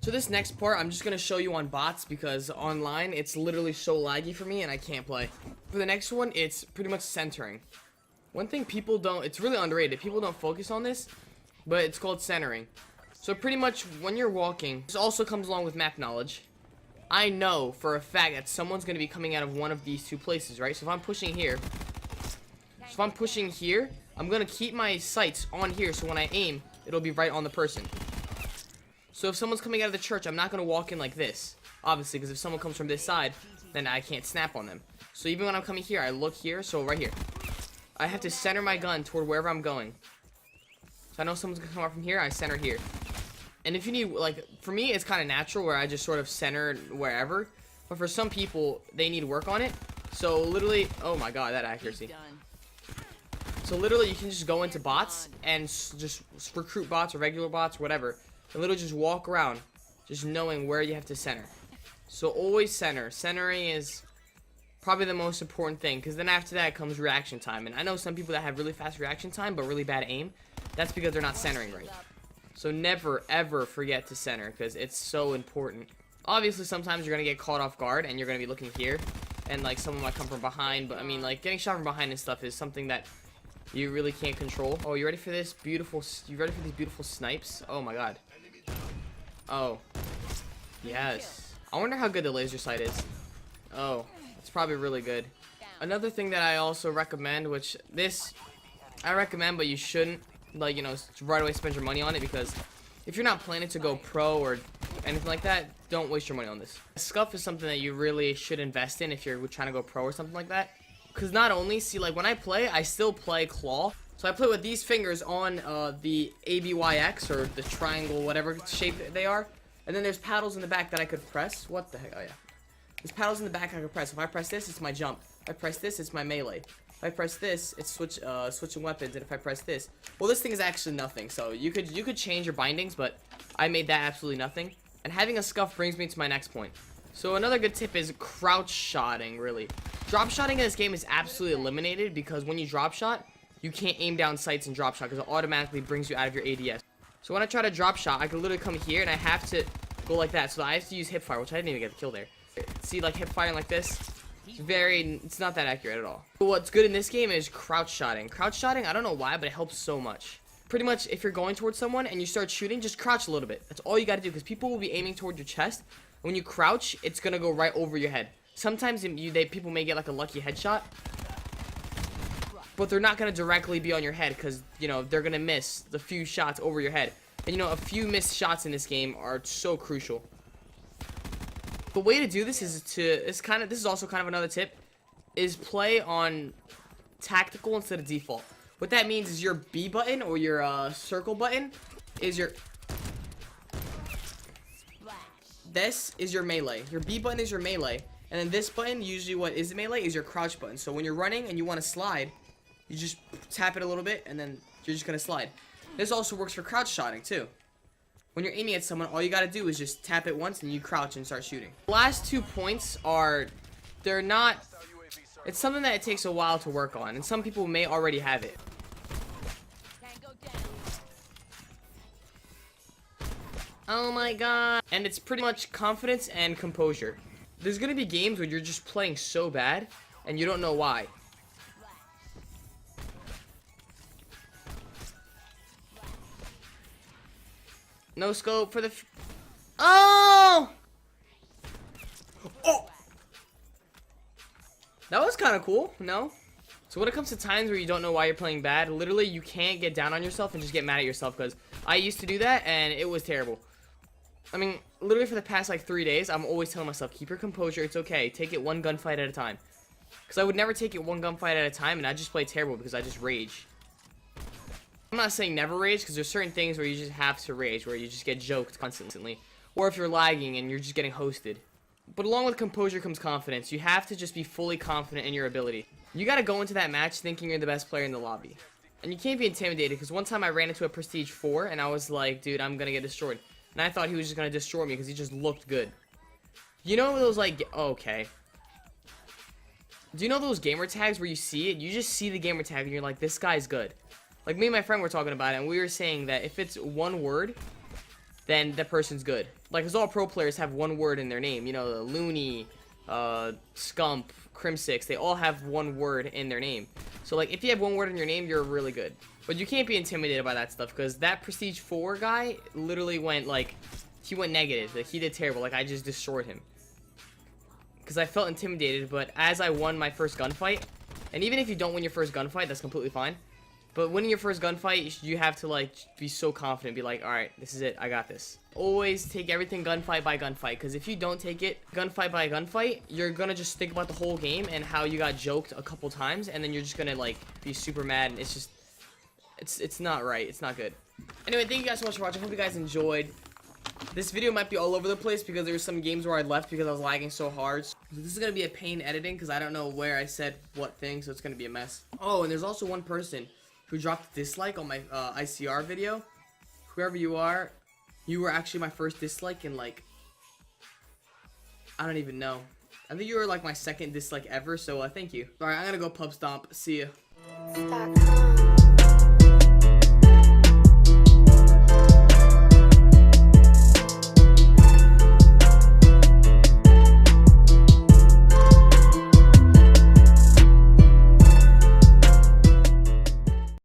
So this next part, I'm just going to show you on bots because online, it's literally so laggy for me and I can't play. For the next one, it's pretty much centering. One thing people don't, it's really underrated. People don't focus on this, but it's called centering. So pretty much when you're walking, this also comes along with map knowledge. I know for a fact that someone's going to be coming out of one of these two places, right? So if I'm pushing here, I'm going to keep my sights on here so when I aim, it'll be right on the person. So if someone's coming out of the church, I'm not going to walk in like this, obviously, because if someone comes from this side, then I can't snap on them. So even when I'm coming here, I look here, so right here. I have to center my gun toward wherever I'm going. So I know someone's going to come up from here, I center here. And if you need, like, for me, it's kind of natural where I just sort of center wherever. But for some people, they need work on it. So literally, oh my god, that accuracy. So literally, you can just go into bots and just recruit bots or regular bots, whatever. And literally just walk around, just knowing where you have to center. So always center. Centering is probably the most important thing, because then after that comes reaction time. And I know some people that have really fast reaction time, but really bad aim. That's because they're not centering right. So never, ever forget to center, because it's so important. Obviously, sometimes you're going to get caught off guard, and you're going to be looking here. And, like, someone might come from behind. But, I mean, like, getting shot from behind and stuff is something that you really can't control. Oh, you ready for this beautiful... You ready for these beautiful snipes? Oh, my God. Oh. Yes. I wonder how good the laser sight is. Oh. It's probably really good. Another thing that I also recommend, which this... I recommend, but you shouldn't, like, you know, right away spend your money on it, because if you're not planning to go pro or anything like that, don't waste your money on this. Scuff is something that you really should invest in if you're trying to go pro or something like that. Because not only, see, like, when I play, I still play claw. So I play with these fingers on the ABYX, or the triangle, whatever shape they are. And then there's paddles in the back that I could press. What the heck? Oh, yeah. There's paddles in the back I could press. If I press this, it's my jump. If I press this, it's my melee. If I press this, it's switching weapons. And if I press this, well, this thing is actually nothing. So you could change your bindings, but I made that absolutely nothing. And having a scuff brings me to my next point. So another good tip is crouch shotting, really. Drop shotting in this game is absolutely eliminated, because when you drop shot, you can't aim down sights and drop shot, because it automatically brings you out of your ADS. So when I try to drop shot, I can literally come here and I have to go like that. So I have to use hip fire, which I didn't even get the kill there. See, like, hip firing like this? It's not that accurate at all. But what's good in this game is crouch shotting. Crouch shotting, I don't know why, but it helps so much. Pretty much, if you're going towards someone and you start shooting, just crouch a little bit. That's all you gotta do, because people will be aiming toward your chest. And when you crouch, it's gonna go right over your head. Sometimes people may get, like, a lucky headshot, but they're not gonna directly be on your head, because, you know, they're gonna miss the few shots over your head. And, you know, a few missed shots in this game are so crucial. The way to do this is this is also kind of another tip, is play on tactical instead of default. What that means is your B button, or your circle button, is this is your melee. Your B button is your melee, and then this button, usually what is melee, is your crouch button. So when you're running and you want to slide, you just tap it a little bit, and then you're just gonna slide. This also works for crouch shotting too. When you're aiming at someone, all you gotta do is just tap it once and you crouch and start shooting. The last 2 points are, it's something that it takes a while to work on, and some people may already have it. Oh my god. And it's pretty much confidence and composure. There's gonna be games where you're just playing so bad, and you don't know why. No scope for the... Oh! Oh! That was kind of cool, no? So when it comes to times where you don't know why you're playing bad, literally you can't get down on yourself and just get mad at yourself, because I used to do that and it was terrible. I mean, literally for the past like 3 days, I'm always telling myself, keep your composure, it's okay, take it one gunfight at a time. Because I would never take it one gunfight at a time, and I just play terrible because I just rage. I'm not saying never rage, because there's certain things where you just have to rage, where you just get joked constantly. Or if you're lagging and you're just getting hosted. But along with composure comes confidence. You have to just be fully confident in your ability. You gotta go into that match thinking you're the best player in the lobby. And you can't be intimidated, because one time I ran into a Prestige 4, and I was like, dude, I'm gonna get destroyed. And I thought he was just gonna destroy me, because he just looked good. You know those, like, oh, okay. Do you know those gamer tags where you see it? You just see the gamer tag, and you're like, this guy's good. Like, me and my friend were talking about it, and we were saying that if it's one word, then the person's good. Like, cause all pro players have one word in their name. You know, Looney, Scump, Crimsix, they all have one word in their name. So, like, if you have one word in your name, you're really good. But you can't be intimidated by that stuff, because that Prestige 4 guy literally went, like, he went negative. Like, he did terrible. Like, I just destroyed him. Because I felt intimidated, but as I won my first gunfight, and even if you don't win your first gunfight, that's completely fine. But winning your first gunfight, you have to, like, be so confident. Be like, alright, this is it. I got this. Always take everything gunfight by gunfight. Because if you don't take it gunfight by gunfight, you're going to just think about the whole game and how you got joked a couple times. And then you're just going to, like, be super mad. And it's just, it's not right. It's not good. Anyway, thank you guys so much for watching. Hope you guys enjoyed. This video might be all over the place because there were some games where I left because I was lagging so hard. So this is going to be a pain editing because I don't know where I said what thing. So it's going to be a mess. Oh, and there's also one person who dropped a dislike on my ICR video. Whoever you are, you were actually my first dislike in, like, I don't even know. I think you were like my second dislike ever, so thank you. Alright, I'm gonna go pub stomp. See ya.